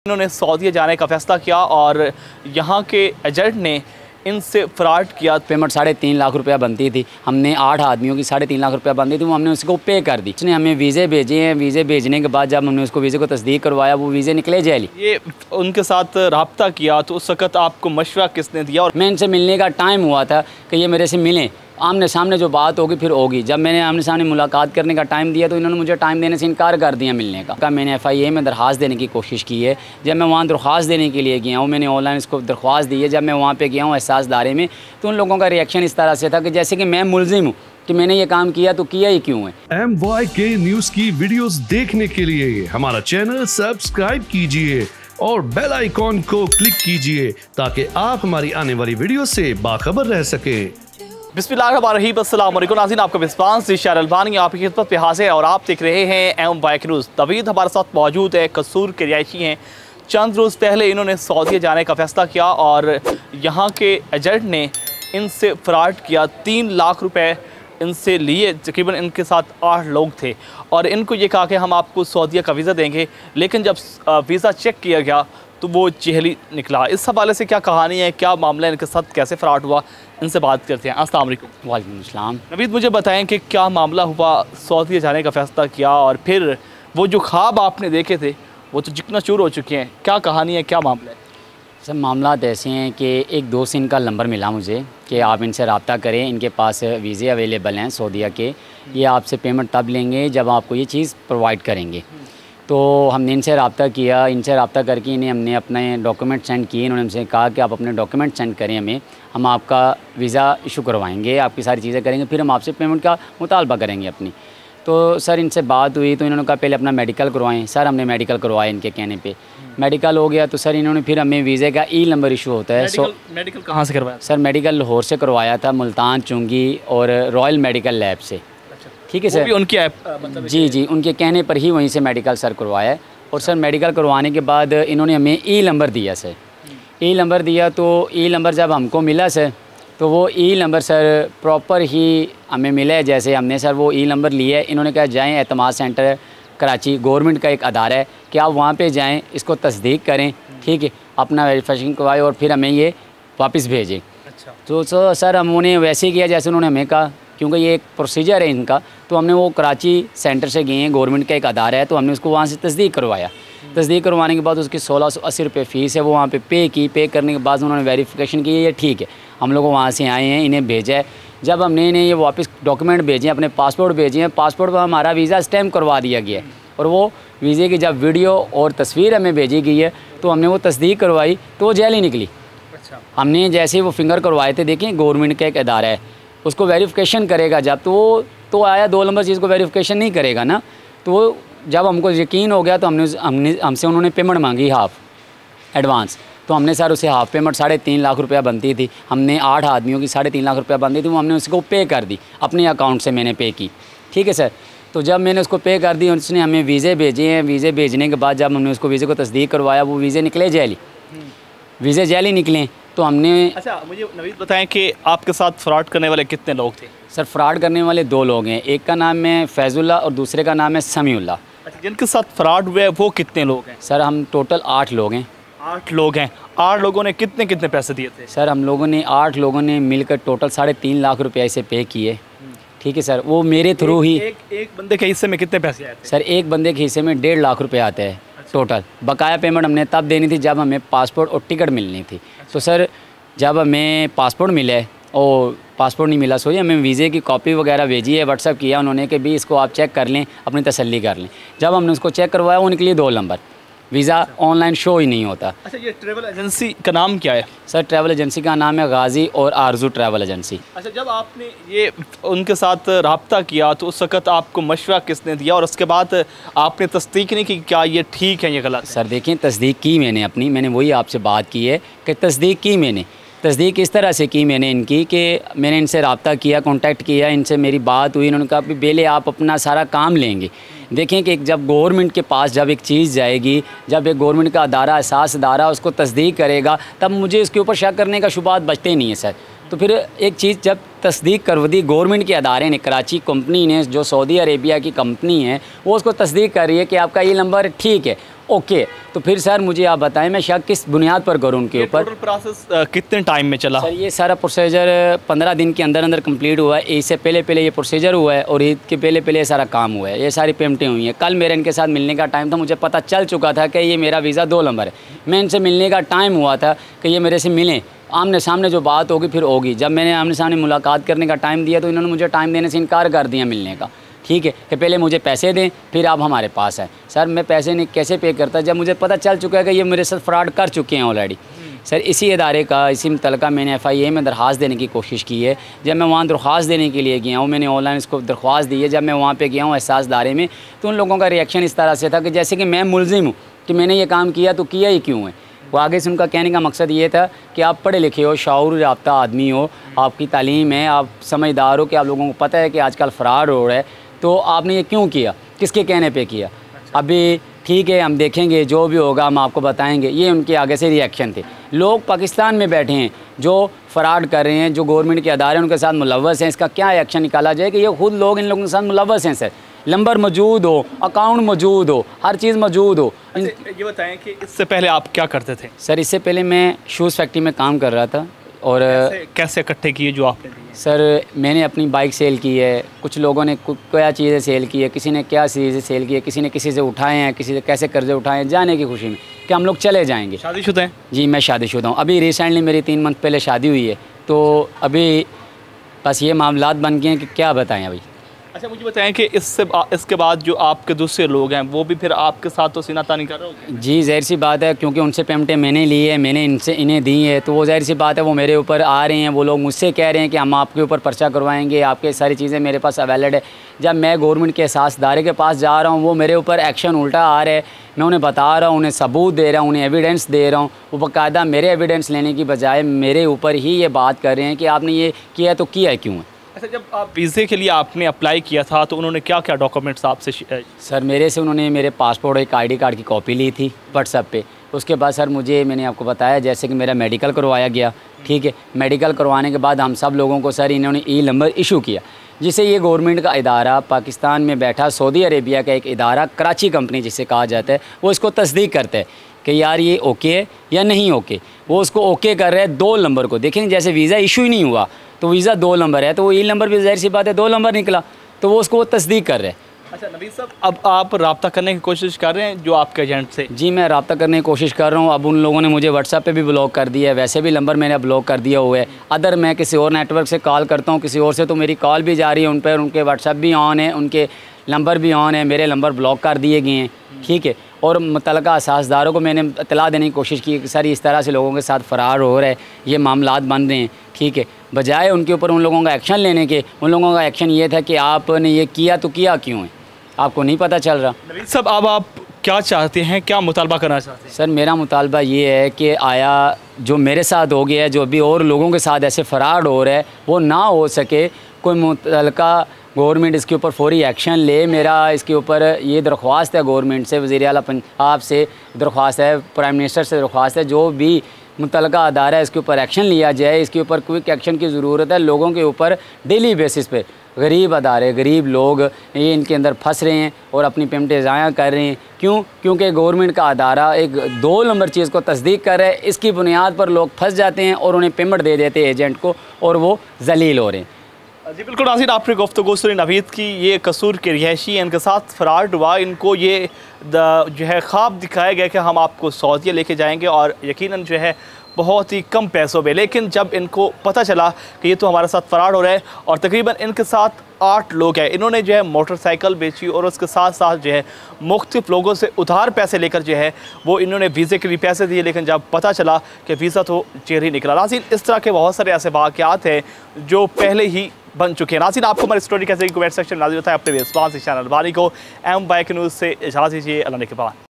इन्होंने सऊदीया जाने का फैसला किया और यहाँ के एजेंट ने इनसे फ्रॉड किया। पेमेंट 3.5 लाख रुपया बनती थी, हमने 8 आदमियों की 3.5 लाख रुपया बनती थी, वो हमने उसको पे कर दी। उसने हमें वीज़े भेजे हैं, वीज़े भेजने के बाद जब हमने उसको वीज़े को तस्दीक करवाया वो वीज़े निकले जेली। ये उनके साथ रब्ता किया तो उस वक़्त आपको मशवरा किसने दिया? और मैं इनसे मिलने का टाइम हुआ था कि ये मेरे से मिलें, आमने सामने जो बात होगी फिर होगी। जब मैंने आमने सामने मुलाकात करने का टाइम दिया तो इन्होंने मुझे टाइम देने से इनकार कर दिया मिलने का। मैंने FIA में दरख्वास्त देने की कोशिश की है। जब मैं वहाँ दरख्वास्त देने के लिए गया हूँ, मैंने ऑनलाइन इसको दरख्वास्त दी है। जब मैं वहाँ पे गया हूँ एहसास दायरे में, तो उन लोगों का रिएक्शन इस तरह से था कि जैसे कि मैं मुलजिम हूँ कि मैंने ये काम किया तो किया ही क्यों है। MYK न्यूज़ की वीडियोस देखने के लिए हमारा चैनल सब्सक्राइब कीजिए और बेल आइकॉन को क्लिक कीजिए ताकि आप हमारी आने वाली वीडियो से बाखबर रह सके। बिस्मिल्लाहिर्रहमानिर्रहीम, अस्सलाम वालेकुम नाज़रीन, आपका विस्पान से शायर अलबानी आपकी खिदमत पे हाज़िर है और आप देख रहे हैं MYK न्यूज़। तवीद हमारे साथ मौजूद है, कसूर के रिहायशी हैं। चंद रोज़ पहले इन्होंने सऊदीया जाने का फैसला किया और यहाँ के एजेंट ने इनसे फ्रॉड किया। 3 लाख रुपए इनसे लिए। तकरीबन इनके साथ 8 लोग थे और इनको ये कहा कि हम आपको सऊदीया का वीज़ा देंगे, लेकिन जब वीज़ा चेक किया गया तो वो जेली निकला। इस हवाले से क्या कहानी है, क्या मामला है, इनके साथ कैसे फ्रॉड हुआ, इनसे बात करते हैं। अस्सलाम वालेकुम। वालेकुम अस्सलाम। नवीद, मुझे बताएं कि क्या मामला हुआ, सऊदीया जाने का फ़ैसला किया और फिर वो जो ख्वाब आपने देखे थे वो तो चिकनाचूर हो चुके हैं। क्या कहानी है, क्या मामला है? सब मामला ऐसे हैं कि एक दोस्त इनका नंबर मिला मुझे कि आप इनसे रब्ता करें, इनके पास वीज़े अवेलेबल हैं सऊदीया के, ये आपसे पेमेंट तब लेंगे जब आपको ये चीज़ प्रोवाइड करेंगे। तो हमने इनसे रब्ता किया, इनसे रब्ता करके इन्हें हमने अपने डॉक्यूमेंट सेंड किए। इन्होंने हमसे कहा कि आप अपने डॉक्यूमेंट सेंड करें हमें, हम आपका वीज़ा इशू करवाएंगे, आपकी सारी चीज़ें करेंगे, फिर हम आपसे पेमेंट का मुतालबा करेंगे अपनी। तो सर इनसे बात हुई तो इन्होंने कहा पहले अपना मेडिकल करवाएं। सर हमने मेडिकल करवाया इनके कहने पे, मेडिकल हो गया तो सर इन्होंने फिर हमें वीज़े का ई नंबर इशू होता है। मेडिकल कहाँ से करवाया? सर मेडिकल लाहौर से करवाया था, मुल्तान, चुंगी और रॉयल मेडिकल लैब से। ठीक है सर, भी उनकी मतलब जी उनके कहने पर ही वहीं से मेडिकल सर करवाया। और सर मेडिकल करवाने के बाद इन्होंने हमें ई नंबर दिया सर। ई नंबर दिया तो ई नंबर जब हमको मिला सर तो वो ई नंबर सर प्रॉपर ही हमें मिला है। जैसे हमने सर वो ई नंबर लिया है, इन्होंने कहा जाएं एतमाद सेंटर कराची, गवर्नमेंट का एक अदारा है कि आप वहाँ पे जाएं, इसको तस्दीक करें, ठीक है, अपना वेरिफिकेशन करवाएं और फिर हमें ये वापस भेजें। अच्छा। तो सर हमने वैसे ही किया जैसे उन्होंने हमें कहा, क्योंकि ये एक प्रोसीजर है इनका। तो हमने वो कराची सेंटर से गए हैं, गवर्नमेंट का एक अदारा है, तो हमने उसको वहाँ से तस्दीक करवाया। तस्दीक करवाने के बाद उसकी 1680 रुपये फ़ीस है, वो वहाँ पे पे की। पे करने के बाद उन्होंने वेरिफिकेशन की, ये ठीक है, हम लोग वहाँ से आए हैं, इन्हें भेजा है। जब हमने इन्हें ये वापस डॉक्यूमेंट भेजे हैं, अपने पासपोर्ट भेजे हैं, पासपोर्ट पर हमारा वीज़ा स्टैम्प करवा दिया गया है और वो वीज़े की जब वीडियो और तस्वीर हमें भेजी गई है तो हमने वो तस्दीक करवाई तो वो जेल ही निकली। अच्छा। हमने जैसे ही वो फिंगर करवाए थे, देखिए गवर्नमेंट का एक अदारा है, उसको वेरिफिकेशन करेगा जब तो आया 2 नंबर चीज़ को वेरिफिकेशन नहीं करेगा ना। तो जब हमको यकीन हो गया तो हमसे उन्होंने पेमेंट मांगी हाफ़ एडवांस। तो हमने सर उसे हाफ़ पेमेंट 3.5 लाख रुपया बनती थी, हमने 8 आदमियों की 3.5 लाख रुपया बनती थी, वो हमने उसको पे कर दी, अपने अकाउंट से मैंने पे की। ठीक है सर। तो जब मैंने उसको पे कर दी, उसने हमें वीज़े भेजे हैं। वीज़े भेजने के बाद जब हमने उसको वीज़े को तस्दीक करवाया वो वीज़े निकले जेली, वीज़े जेली निकले। तो हमने अच्छा, मुझे नवीद बताएं कि आपके साथ फ्रॉड करने वाले कितने लोग थे? सर फ्रॉड करने वाले 2 लोग हैं, एक का नाम है फैज़ुल्ला और दूसरे का नाम है समीउल्लाह। अच्छा, जिनके साथ फ्रॉड हुए वो कितने लोग हैं? सर हम टोटल 8 लोग हैं। 8 लोग हैं। 8 लोगों ने कितने कितने पैसे दिए थे? सर हम लोगों ने 8 लोगों ने मिलकर टोटल 3.5 लाख रुपया इसे पे किए। ठीक है सर, वो मेरे थ्रू ही। एक बंदे के हिस्से में कितने पैसे आए थे? सर एक बंदे के हिस्से में 1.5 लाख रुपये आते हैं टोटल। बकाया पेमेंट हमने तब देनी थी जब हमें पासपोर्ट और टिकट मिलनी थी। तो सर जब हमें पासपोर्ट मिले और पासपोर्ट नहीं मिला, सोचिए हमें वीज़े की कॉपी वगैरह भेजी है, व्हाट्सअप किया उन्होंने कि भी इसको आप चेक कर लें, अपनी तसल्ली कर लें। जब हमने उसको चेक करवाया वो निकली 2 नंबर, वीज़ा ऑनलाइन शो ही नहीं होता। अच्छा, ये ट्रैवल एजेंसी का नाम क्या है? सर ट्रैवल एजेंसी का नाम है गाजी और आरजू ट्रैवल एजेंसी। अच्छा, जब आपने ये उनके साथ रब्ता किया तो उस वक़्त आपको मशवरा किसने दिया और उसके बाद आपने तस्दीक नहीं की क्या ये ठीक है, ये गलत है? सर देखिए तस्दीक की मैंने वही आपसे बात की है कि तस्दीक की मैंने तस्दीक इस तरह से की मैंने इनकी कि मैंने इनसे रब्ता किया, कांटेक्ट किया, इनसे मेरी बात हुई। इन्होंने कहा बेले आप अपना सारा काम लेंगे। देखें कि जब गवर्नमेंट के पास जब एक चीज़ जाएगी, जब एक गवर्नमेंट का अदारा, एहसास अदारा उसको तस्दीक करेगा, तब मुझे इसके ऊपर शक करने का शुबात बचते नहीं है सर। तो फिर एक चीज़ जब तस्दीक कर दी गवर्नमेंट के अदारे ने, कराची कंपनी ने जो सऊदी अरेबिया की कंपनी है वो उसको तस्दीक कर रही है कि आपका ये नंबर ठीक है ओके, तो फिर सर मुझे आप बताएं मैं शक किस बुनियाद पर करूँ उनके ऊपर। टोटल प्रोसेस कितने टाइम में चला? सर ये सारा प्रोसीजर 15 दिन के अंदर अंदर कंप्लीट हुआ है। इससे पहले ये प्रोसीजर हुआ है और ईद के पहले ये सारा काम हुआ है, ये सारी पेमेंटें हुई हैं। कल मेरे इनके साथ मिलने का टाइम था, मुझे पता चल चुका था कि ये मेरा वीज़ा 2 नंबर है। मैं इनसे मिलने का टाइम हुआ था कि ये मेरे से मिलें, आमने सामने जो बात होगी फिर होगी। जब मैंने आमने सामने मुलाकात करने का टाइम दिया तो इन्होंने मुझे टाइम देने से इनकार कर दिया मिलने का। ठीक है कि पहले मुझे पैसे दें फिर आप हमारे पास आए। सर मैं पैसे नहीं कैसे पे करता जब मुझे पता चल चुका है कि ये मेरे साथ फ्रॉड कर चुके हैं ऑलरेडी। सर इसी इदारे का इसी मुतलका मैंने FIA में दरख्वास्त देने की कोशिश की है। जब मैं वहाँ दरख्वास्त देने के लिए गया हूँ, मैंने ऑनलाइन इसको दरख्वास्त दी है। जब मैं वहाँ पे गया हूँ एहसास दायरे में, तो उन लोगों का रिएक्शन इस तरह से था कि जैसे कि मैं मुलजिम हूँ कि मैंने ये काम किया तो किया ही क्यों है। वो आगे से उनका कहने का मकसद ये था कि आप पढ़े लिखे हो, शाऊर याफ्ता आदमी हो, आपकी तालीम है, आप समझदार हो कि आप लोगों को पता है कि आजकल फ़्रॉड हो रहा है, तो आपने ये क्यों किया, किसके कहने पे किया। अभी ठीक है हम देखेंगे, जो भी होगा हम आपको बताएंगे। ये उनके आगे से रिएक्शन थे। लोग पाकिस्तान में बैठे हैं जो फ़्रॉड कर रहे हैं, जो गवर्नमेंट के अदारे उनके साथ मुलव्वस हैं, इसका क्या एक्शन निकाला जाए कि ये खुद लोग इन लोगों के साथ मुलव्वस हैं। सर नंबर मौजूद हो, अकाउंट मौजूद हो, हर चीज़ मौजूद हो। ये बताएं कि इससे पहले आप क्या करते थे? सर इससे पहले मैं शूज़ फैक्ट्री में काम कर रहा था। और कैसे इकट्ठे किए जो आपने दिए? सर मैंने अपनी बाइक सेल की है, कुछ लोगों ने क्या चीज़ें सेल की है, किसी ने क्या चीज़ें सेल की है, किसी ने किसी से उठाए हैं, किसी से कैसे कर्जे उठाए हैं, जाने की खुशी में कि हम लोग चले जाएंगे। शादीशुदा हैं? जी मैं शादीशुदा हूँ। अभी रिसेंटली मेरी 3 मंथ पहले शादी हुई है, तो अभी बस ये मामलात बन गए हैं कि क्या बताएं अभी। अच्छा मुझे बताएं कि इसके बाद जो आपके दूसरे लोग हैं वो भी फिर आपके साथ तो सीना तानी कर रहे होंगे? जी ज़ाहिर सी बात है, क्योंकि उनसे पेमेंटें मैंने ली है, मैंने इन्हें दी है, तो वो ज़ाहिर सी बात है वो मेरे ऊपर आ रहे हैं। वो लोग मुझसे कह रहे हैं कि हम आपके ऊपर पर्चा करवाएंगे, आपके सारी चीज़ें मेरे पास अवेलेबल है। जब मैं गवर्नमेंट के एहसासदारे के पास जा रहा हूँ, वो मेरे ऊपर एक्शन उल्टा आ रहा है। मैं उन्हें बता रहा हूँ, उन्हें सबूत दे रहा हूँ, उन्हें एविडेंस दे रहा हूँ। वो बाकायदा मेरे एविडेंस लेने की बजाय मेरे ऊपर ही ये बात कर रहे हैं कि आपने ये किया तो किया क्यों है। अच्छा जब आप वीज़े के लिए आपने अप्लाई किया था तो उन्होंने क्या क्या डॉक्यूमेंट्स आपसे? सर मेरे से उन्होंने मेरे पासपोर्ट और एक ID कार्ड की कॉपी ली थी व्हाट्सएप पे। उसके बाद सर मैंने आपको बताया जैसे कि मेरा मेडिकल करवाया गया। ठीक है, मेडिकल करवाने के बाद हम सब लोगों को सर इन्होंने ई नंबर इशू किया, जिसे ये गवर्नमेंट का इदारा पाकिस्तान में बैठा सऊदी अरेबिया का एक इदारा कराची कंपनी जिसे कहा जाता है, वो इसको तस्दीक करता है कि यार ये ओके है या नहीं ओके। वो उसको ओके कर रहे हैं 2 नंबर को। देखें जैसे वीज़ा इशू ही नहीं हुआ तो वीज़ा 2 नंबर है, तो वो ई नंबर भी ज़ाहिर सी बात है 2 नंबर निकला, तो वो उसको तस्दीक कर रहे हैं। अच्छा नवीद साहब अब आप रब्ता करने की कोशिश कर रहे हैं जो आपके एजेंट से? जी मैं रब्ता करने की कोशिश कर रहा हूँ। अब उन लोगों ने मुझे व्हाट्सएप पे भी ब्लॉक कर दिया है, वैसे भी नंबर मैंने ब्लॉक कर दिया हुआ है। अदर मैं किसी और नेटवर्क से कॉल करता हूँ किसी और से, तो मेरी कॉल भी जा रही है उन पर, उनके व्हाट्सएप भी ऑन है, उनके नंबर भी ऑन है, मेरे नंबर ब्लॉक कर दिए गए हैं। ठीक है, और मुतल्लिका असासदारों को मैंने इतला देने की कोशिश की कि सर इस तरह से लोगों के साथ फ़रार हो रहा है, ये मामलात बन रहे हैं। ठीक है, बजाय उनके ऊपर उन लोगों का एक्शन लेने के, उन लोगों का एक्शन ये था कि आपने ये किया तो किया क्यों है, आपको नहीं पता चल रहा। नवीद साहब अब आप क्या चाहते हैं, क्या मुतालबा करना चाहते हैं? सर मेरा मुतालबा ये है कि आया जो मेरे साथ हो गया है, जो अभी और लोगों के साथ ऐसे फ़राड हो रहा है, वो ना हो सके। कोई मुतल्लिका गवर्नमेंट इसके ऊपर फौरी एक्शन ले। मेरा इसके ऊपर ये दरख्वास्त है गवर्नमेंट से, वज़ीर आला पंजाब से दरख्वास्त है, प्राइम मिनिस्टर से दरख्वास्त है, जो भी मुतल्लिका अदारा है इसके ऊपर एक्शन लिया जाए। इसके ऊपर क्विक एक्शन की ज़रूरत है। लोगों के ऊपर डेली बेसिस पे गरीब अदारे, गरीब लोग ये इनके अंदर फंस रहे हैं और अपनी पेमेंटें ज़ाया कर रहे हैं। क्यों? क्योंकि गवर्नमेंट का अदारा एक 2 नंबर चीज़ को तस्दीक कर रहा है, इसकी बुनियाद पर लोग फंस जाते हैं और उन्हें पेमेंट दे देते हैं एजेंट को, और वो जलील हो रहे हैं। जी बिल्कुल नाज़रीन, आपने गुफ्तगू सुनी नवीद की। ये कसूर के रिहायशी, इनके साथ फ़राड हुआ। इनको ये जो है ख्वाब दिखाया गया कि हम आपको सऊदीया लेके जाएंगे और यकीनन जो है बहुत ही कम पैसों में, लेकिन जब इनको पता चला कि ये तो हमारे साथ फ़राड हो रहा है, और तकरीबन इनके साथ 8 लोग हैं, इन्होंने जो है मोटरसाइकिल बेची और उसके साथ साथ जो है मुख्तलिफ लोगों से उधार पैसे लेकर जो है वो इन्होंने वीज़े के लिए पैसे दिए, लेकिन जब पता चला कि वीज़ा तो चेहरे निकला। नाज़रीन इस तरह के बहुत सारे ऐसे वाक़यात हैं जो पहले ही बन चुके हैं। नाज़रीन आपको हमारी स्टोरी कैसे कमेंट सेक्शन में नाज़िल होता है। अपने रिस्पांस इशान अलबानी को एम बाइक न्यूज़ से इजाज़त दीजिए। अल्लाह के बाद।